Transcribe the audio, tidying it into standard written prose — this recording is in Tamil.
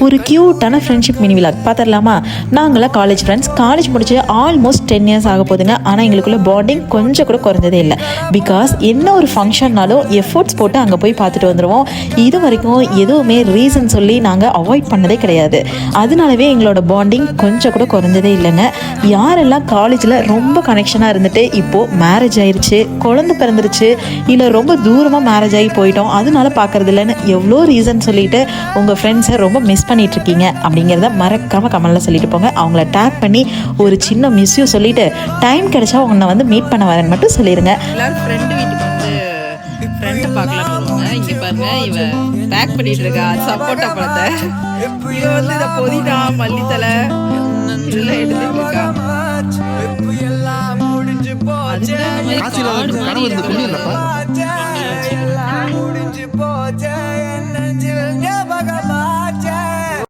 ஒரு க்யூட்டான ஃப்ரெண்ட்ஷிப் மினி விலாக் பார்த்துடலாமா? நாங்களாம் காலேஜ் ஃப்ரெண்ட்ஸ். காலேஜ் முடிச்சு ஆல்மோஸ்ட் 10 இயர்ஸ் ஆக போதுங்க. ஆனால் எங்களுக்குள்ள பாண்டிங் கொஞ்சம் கூட குறைஞ்சதே இல்லை. பிகாஸ் என்ன ஒரு ஃபங்க்ஷன்னாலும் எஃபோர்ட்ஸ் போட்டு அங்கே போய் பார்த்துட்டு வந்துடுவோம். இது வரைக்கும் எதுவுமே ரீசன் சொல்லி நாங்கள் அவாய்ட் பண்ணதே கிடையாது. அதனாலவே எங்களோட பாண்டிங் கொஞ்சம் கூட குறைஞ்சதே இல்லைங்க. யாரெல்லாம் காலேஜில் ரொம்ப கனெக்ஷனாக இருந்துட்டு இப்போது மேரேஜ் ஆயிடுச்சு, குழந்தை பிறந்துருச்சு, இல்லை ரொம்ப தூரமாக மேரேஜ் ஆகி போயிட்டோம், அதனால பார்க்கறது இல்லைன்னு எவ்வளோ ரீசன் சொல்லிட்டு உங்கள் ஃப்ரெண்ட்ஸை ரொம்ப மிஸ் பண்ணிகிட்ருக்கீங்க அப்படிங்கிறத மறக்காமல் கமெண்டில் சொல்லிட்டு போங்க. அவங்கள டேக் பண்ணி ஒரு சின்ன மிஸ்யூ சொல்லிவிட்டு டைம் கிடைச்சா உன்னை வந்து மீட் பண்ண வரேன்னு மட்டும் சொல்லிடுங்க. எல்லாரும் ஃப்ரெண்டு வீட்டுக்கு வந்து ஃப்ரெண்டை பார்க்கலான்னு வருவாங்க. இங்கே பாருங்க, இவன் பேக் பண்ணிட்டு இருக்கா சப்போட்டா பழத்தை. இவன் வந்து இதை பொதினா மல்லித்தலை இதெல்லாம் எடுத்துட்டு இருக்கா. அது இந்த மாதிரி காடு மாதிரி இருக்கு.